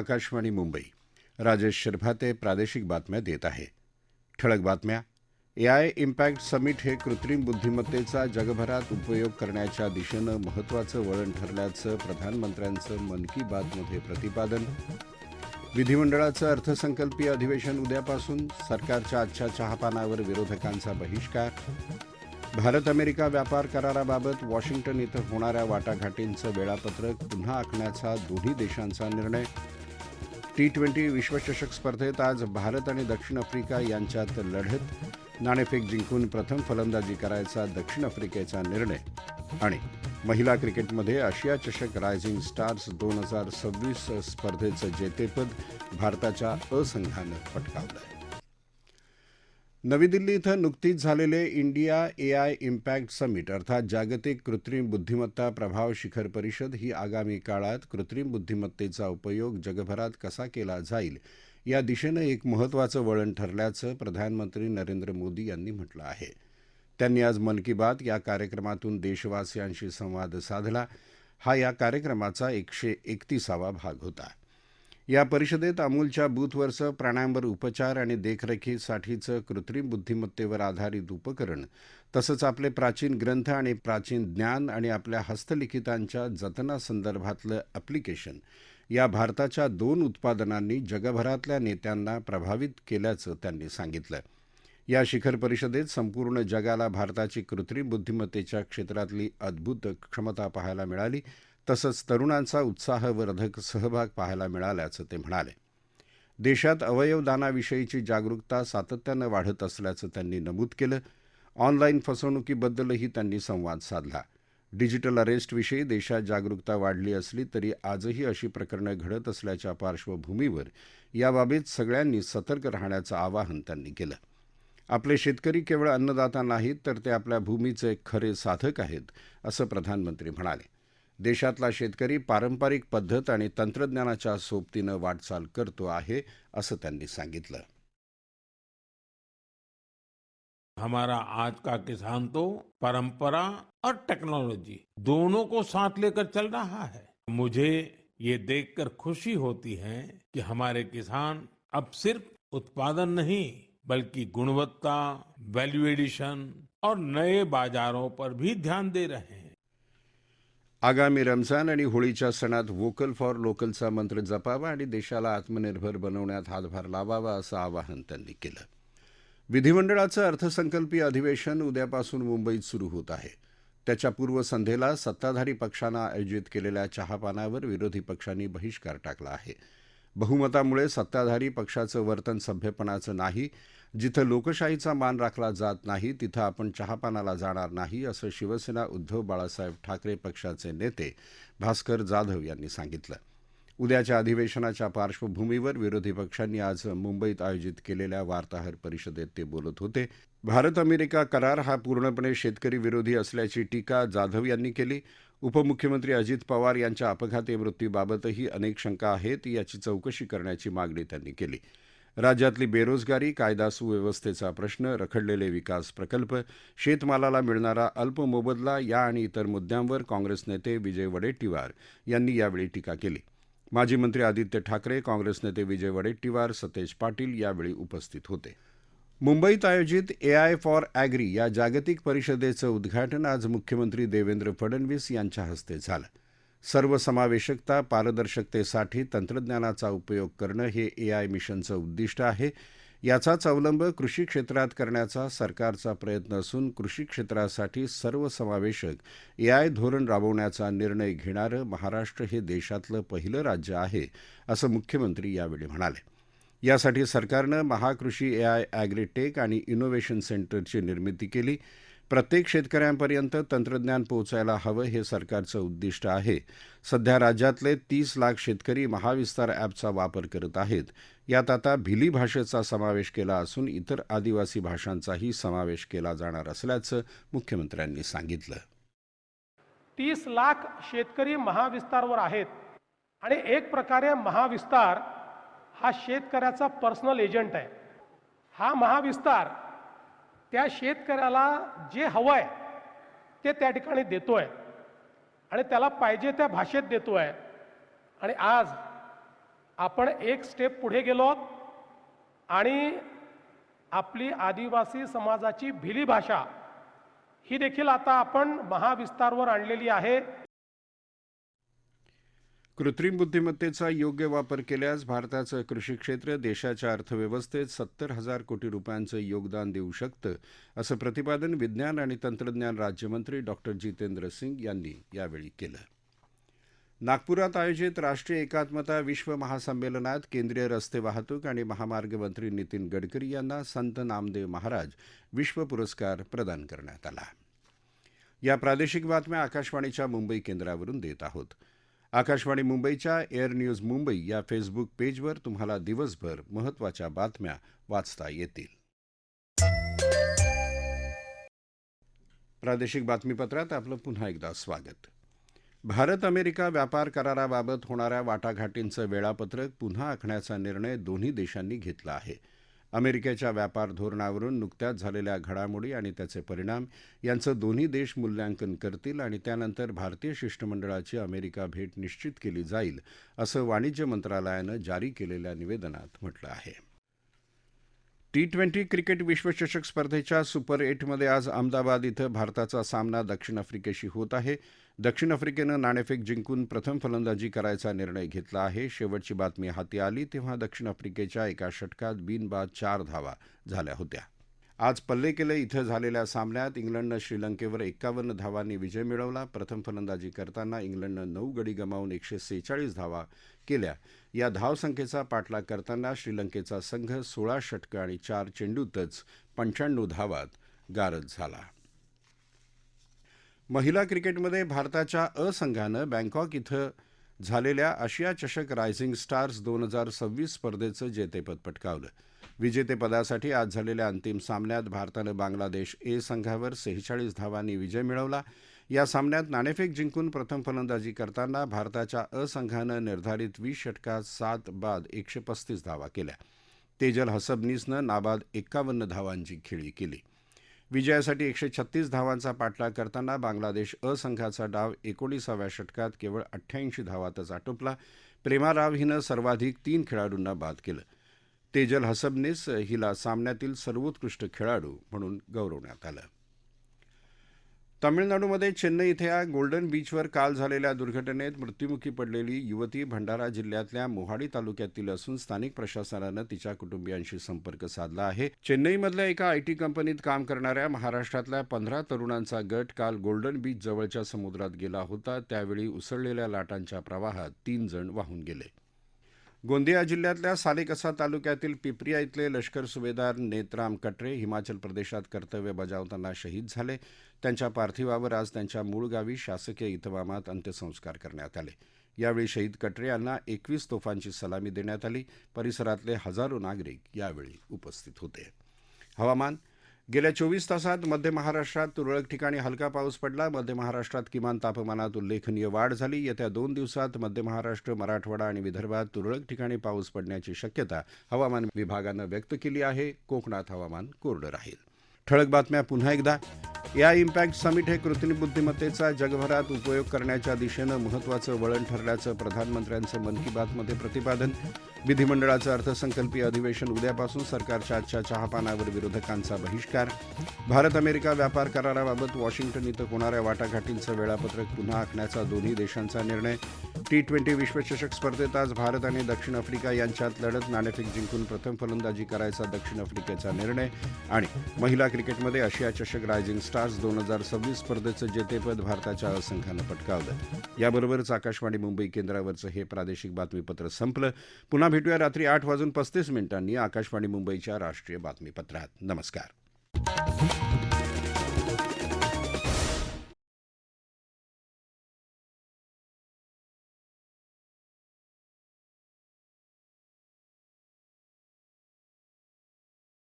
आकाशवाणी मुंबई. राजेश शिरभाते प्रादेशिक बातम्या देत आहे. ठळक बातम्या. एआय इम्पॅक्ट समिट हे कृत्रिम बुद्धिमत्तेचा जगभरात उपयोग करण्याच्या दिशेनं महत्त्वाचं वळण ठरल्याचं प्रधानमंत्र्यांचं मन की बातमध्ये प्रतिपादन. विधिमंडळाचं अर्थसंकल्पीय अधिवेशन उद्यापासून. सरकारच्या आजच्या चहापानावर विरोधकांचा बहिष्कार. भारत अमेरिका व्यापार कराराबाबत वॉशिंग्टन इथं होणाऱ्या वाटाघाटींचं वेळापत्रक पुन्हा आखण्याचा दोन्ही देशांचा निर्णय. T20 विश्वचषक स्पर्धेत आज भारत आणि दक्षिण आफ्रिका यांच्यात लढत. नाणेफेक जिंकून प्रथम फलंदाजी करायचा दक्षिण आफ्रिकेचा निर्णय. आणि महिला क्रिकेटमध्ये आशिया चषक रायझिंग स्टार्स 2026 स्पर्धेचं जेतेपद भारताच्या अ संघानं पटकावलं. नवी दिल्ली इथं नुकतीच झालेले इंडिया एआय इम्पॅक्ट समिट अर्थात जागतिक कृत्रिम बुद्धिमत्ता प्रभाव शिखर परिषद ही आगामी काळात कृत्रिम बुद्धिमत्तेचा उपयोग जगभरात कसा केला जाईल या दिशेनं एक महत्त्वाचं वळण ठरल्याचं प्रधानमंत्री नरेंद्र मोदी यांनी म्हटलं आहे. त्यांनी आज मन की बात या कार्यक्रमातून देशवासियांशी संवाद साधला. हा या कार्यक्रमाचा 131वा भाग होता. या परिषदेत अमूलच्या बूथवरचं प्राण्यांवर उपचार आणि देखरेखीसाठीचं कृत्रिम बुद्धिमत्तेवर आधारित उपकरण तसंच आपले प्राचीन ग्रंथ आणि प्राचीन ज्ञान आणि आपल्या हस्तलिखितांच्या जतनासंदर्भातलं ॲप्लिकेशन या भारताच्या 2 उत्पादनांनी जगभरातल्या नेत्यांना प्रभावित केल्याचं त्यांनी सांगितलं. या शिखर परिषदेत संपूर्ण जगाला भारताची कृत्रिम बुद्धिमत्तेच्या क्षेत्रातली अद्भुत क्षमता पाहायला मिळाली. तसंच तरुणांचा उत्साहवर्धक सहभाग पाहायला मिळाल्याचं ते म्हणाले. देशात अवयवदानाविषयीची जागरूकता सातत्यानं वाढत असल्याचं त्यांनी नमूद केलं. ऑनलाईन फसवणुकीबद्दलही त्यांनी संवाद साधला. डिजिटल अरेस्टविषयी देशात जागरूकता वाढली असली तरी आजही अशी प्रकरणं घडत असल्याच्या पार्श्वभूमीवर याबाबत सगळ्यांनी सतर्क राहण्याचं आवाहन त्यांनी केलं. आपले शेतकरी केवळ अन्नदाता नाहीत तर ते आपल्या भूमीचे खरे साधक आहेत असं प्रधानमंत्री म्हणाले. देशातला शेतकरी पारंपरिक पद्धत आणि तंत्रज्ञानाच्या सोबतीनं वाटचाल करतो आहे असं त्यांनी सांगितलं. हमारा आज का किसान तो परंपरा और टेक्नोलॉजी दोनों को साथ लेकर चल रहा है. मुझे ये देखकर खुशी होती है कि हमारे किसान अब सिर्फ उत्पादन नहीं बल्कि गुणवत्ता, वैल्यू एडिशन और नए बाजारों पर भी ध्यान दे रहे हैं. आगामी रमजान आणि होळीच्या सणात वोकल फॉर लोकलचा मंत्र जपावा आणि देशाला आत्मनिर्भर बनवण्यात हातभार लावावा असं आवाहन त्यांनी केलं. विधिमंडळाचं अर्थसंकल्पीय अधिवेशन उद्यापासून मुंबईत सुरू होत आहे. त्याच्या पूर्वसंध्येला सत्ताधारी पक्षानं आयोजित केलेल्या चहापानावर विरोधी पक्षांनी बहिष्कार टाकला आहे. बहुमतामुळे सत्ताधारी पक्षाचं वर्तन सभ्यपणाचं नाही, जिथं लोकशाहीचा मान राखला जात नाही तिथं आपण चहापानाला जाणार नाही असं शिवसेना उद्धव बाळासाहेब ठाकरे पक्षाचे नेते भास्कर जाधव यांनी सांगितलं. उद्याच्या अधिवेशनाच्या पार्श्वभूमीवर विरोधी पक्षांनी आज मुंबईत आयोजित केलेल्या वार्ताहर परिषदेत ते बोलत होते. भारत अमेरिका करार हा पूर्णपणे शेतकरी विरोधी असल्याची टीका जाधव यांनी केली. उपमुख्यमंत्री अजित पवार यांच्या अपघाती मृत्यूबाबतही अनेक शंका आहेत, याची चौकशी करण्याची मागणी त्यांनी केली. राज्यातली बेरोजगारी, कायदा सुव्यवस्थेचा प्रश्न, रखडलेले विकास प्रकल्प, शेतमालाला मिळणारा अल्प मोबदला या आणि इतर मुद्द्यांवर काँग्रेस नेते विजय वडेट्टीवार यांनी यावेळी टीका केली. माजी मंत्री आदित्य ठाकरे, काँग्रेस नेते विजय वडेट्टीवार, सतेज पाटील यावेळी उपस्थित होते. मुंबईत आयोजित एआय फॉर ॲग्री या जागतिक परिषदेचं उद्घाटन आज मुख्यमंत्री देवेंद्र फडणवीस यांच्या हस्ते झालं. सर्वसमावेशकता, पारदर्शकतेसाठी तंत्रज्ञानाचा उपयोग करणं हे एआय मिशनचं उद्दिष्ट आहे. याचाच अवलंब कृषी क्षेत्रात करण्याचा सरकारचा प्रयत्न असून कृषी क्षेत्रासाठी सर्वसमावेशक एआय धोरण राबवण्याचा निर्णय घेणारं महाराष्ट्र हे देशातलं पहिलं राज्य आहे असं मुख्यमंत्री यावेळी म्हणाले. यासाठी सरकारनं महाकृषी एआय ॲग्रीटेक आणि इनोव्हेशन सेंटरची निर्मिती केली. प्रत्येक शेतकऱ्यांपर्यंत तंत्रज्ञान पोहोचायला हवं हे सरकारचं उद्दिष्ट आहे. सध्या राज्यातले 30 लाख शेतकरी महाविस्तार ॲपचा वापर करत आहेत. यात आता भिली भाषेचा समावेश केला असून इतर आदिवासी भाषांचाही समावेश केला जाणार असल्याचं मुख्यमंत्र्यांनी सांगितलं. 30 लाख शेतकरी महाविस्तारवर आहेत आणि एक प्रकारे महाविस्तार हा शेतकऱ्याचा पर्सनल एजंट आहे. हा महाविस्तार त्या शेतकऱ्याला जे हवं आहे ते त्या ठिकाणी देतोय आणि त्याला पाहिजे त्या भाषेत देतोय. आणि आज आपण एक स्टेप पुढे गेलो आणि आपली आदिवासी समाजाची भिली भाषा ही देखील आता आपण महाविस्तारवर आणलेली आहे. कृत्रिम बुद्धिमत्तेचा योग्य वापर केल्यास भारताचं कृषी क्षेत्र देशाच्या अर्थव्यवस्थेत 70,000 कोटी रुपयांचं योगदान देऊ शकतं, असं प्रतिपादन विज्ञान आणि तंत्रज्ञान राज्यमंत्री डॉक्टर जितेंद्र सिंग यांनी यावेळी केलं. नागपुरात आयोजित राष्ट्रीय एकात्मता विश्व महासंमेलनात केंद्रीय रस्ते वाहतूक आणि महामार्ग मंत्री नितीन गडकरी यांना संत नामदेव महाराज विश्व पुरस्कार प्रदान करण्यात आला. या प्रादेशिक बातम्या आकाशवाणीच्या मुंबई केंद्रावरून देत आहोत. आकाशवाणी मुंबईच्या एअर न्यूज मुंबई या फेसबुक पेजवर तुम्हाला दिवसभर महत्त्वाच्या बातम्या वाचता येतील. प्रादेशिक बातमीपत्रात आपलं पुन्हा एकदा स्वागत. भारत अमेरिका व्यापार कराराबाबत होणाऱ्या वाटाघाटींचं वेळापत्रक पुन्हा आखण्याचा निर्णय दोन्ही देशांनी घेतला आहे. अमेरिकेच्या व्यापार धोरणावरून नुकत्याच झालेल्या घडामोडी आणि त्याचे परिणाम यांचं दोन्ही देश मूल्यांकन करतील आणि त्यानंतर भारतीय शिष्टमंडळाची अमेरिका भेट निश्चित केली जाईल, असं वाणिज्य मंत्रालयानं जारी केलेल्या निवेदनात म्हटलं आहे. T20 क्रिकेट विश्वचषक स्पर्धेच्या सुपर 8मध्ये आज अहमदाबाद इथं भारताचा सामना दक्षिण आफ्रिकेशी होत आहे. दक्षिण आफ्रिकेनं नाणेफेक जिंकून प्रथम फलंदाजी करायचा निर्णय घेतला आहे. शेवटची बातमी हाती आली तेव्हा दक्षिण आफ्रिकेच्या एका षटकात बिनबाद 4 धावा झाल्या होत्या. आज पल्लेकेले इथं झालेल्या सामन्यात इंग्लंडनं श्रीलंकेवर 51 धावांनी विजय मिळवला. प्रथम फलंदाजी करताना इंग्लंडनं 9 गडी गमावून 146 धावा केल्या. या धावसंख्येचा पाठलाग करताना श्रीलंकेचा संघ 16 षटकं आणि 4 चेंडूतच 95 धावात गारद झाला. महिला क्रिकेटमध्ये भारताच्या अ संघानं बँकॉक इथं झालेल्या आशिया चषक रायझिंग स्टार्स 2026 स्पर्धेचं जेतेपद पटकावलं. विजेतेपदासाठी आज झालेल्या अंतिम सामन्यात भारतानं बांगलादेश ए संघावर 46 धावांनी विजय मिळवला. या सामन्यात नाणेफेक जिंकून प्रथम फलंदाजी करताना भारताच्या अ संघानं निर्धारित 20 षटकात 7 बाद 135 धावा केल्या. तेजल हसबनीसनं नाबाद 51 धावांची खेळी केली. विजयासाठी 136 धावांचा पाठलाग करताना बांगलादेश अ संघाचा डाव 19व्या षटकात केवळ 88 धावातच आटोपला. प्रेमा राव हिनं सर्वाधिक 3 खेळाडूंना बाद केलं. तेजल हसबनीस हिला सामन्यातील सर्वोत्कृष्ट खेळाडू म्हणून गौरवण्यात आलं. तामिळनाडूमध्ये चेन्नई इथल्या गोल्डन बीचवर काल झालेल्या दुर्घटनेत मृत्युमुखी पडलेली युवती भंडारा जिल्ह्यातल्या मोहाडी तालुक्यातील असून स्थानिक प्रशासनानं तिच्या कुटुंबियांशी संपर्क साधला आहे. चेन्नईमधल्या एका आयटी कंपनीत काम करणाऱ्या महाराष्ट्रातल्या 15 तरुणांचा गट काल गोल्डन बीच जवळच्या समुद्रात गेला होता. त्यावेळी उसळलेल्या लाटांच्या प्रवाहात 3 जण वाहून गेले. गोंदिया जिल्ह्यातल्या सालेकसा तालुक्यातील पिपरिया इथले लष्कर सुभेदार नेतराम कटरे हिमाचल प्रदेशात कर्तव्य बजावताना शहीद झाले. त्यांच्या पार्थिवावर आज त्यांच्या मूळ गावी शासकीय इतमामात अंत्यसंस्कार करण्यात आले. यावेळी शहीद कटरे यांना 21 तोफांची सलामी देण्यात आली. परिसरातले हजारो नागरिक यावेळी उपस्थित होते. हवामान. गेल्या 24 तासात मध्य महाराष्ट्रात तुरळक ठिकाणी हलका पाऊस पडला. मध्य महाराष्ट्रात किमान तापमानात उल्लेखनीय वाढ झाली. येत्या 2 दिवसात मध्य महाराष्ट्र, मराठवाडा आणि विदर्भात तुरळक ठिकाणी पाऊस पडण्याची शक्यता हवामान विभागानं व्यक्त केली आहे. कोकणात हवामान कोरडं राहील. ठळक बातम्या पुन्हा एकदा. एआय इम्पॅक्ट समिट हे कृत्रिम बुद्धिमत्तेचा जगभरात उपयोग करण्याच्या दिशेनं महत्त्वाचं वळण ठरल्याचं प्रधानमंत्र्यांचं मन की बातमध्ये प्रतिपादन. विधिमंडळाचं अर्थसंकल्पीय अधिवेशन उद्यापासून. सरकारच्या आजच्या चहापानावर विरोधकांचा बहिष्कार. भारत अमेरिका व्यापार कराराबाबत वॉशिंग्टन इथं होणाऱ्या वाटाघाटींचं वेळापत्रक पुन्हा आखण्याचा दोन्ही देशांचा निर्णय. T20 विश्वचषक स्पर्धेत आज भारत आणि दक्षिण आफ्रिका यांच्यात लढत. नाणेफेक जिंकून प्रथम फलंदाजी करायचा दक्षिण आफ्रिकेचा निर्णय. आणि महिला क्रिकेटमध्ये आशिया चषक रायझिंग स्टार्स 2026 स्पर्धेचं जेतेपद भारताच्या संघानं पटकावलं. याबरोबरच आकाशवाणी मुंबई केंद्रावरचं हे प्रादेशिक बातमीपत्र संपलं. पुन्हा भेटूया रात्री 8:35 आकाशवाणी मुंबईच्या राष्ट्रीय बातमीपत्रात. नमस्कार.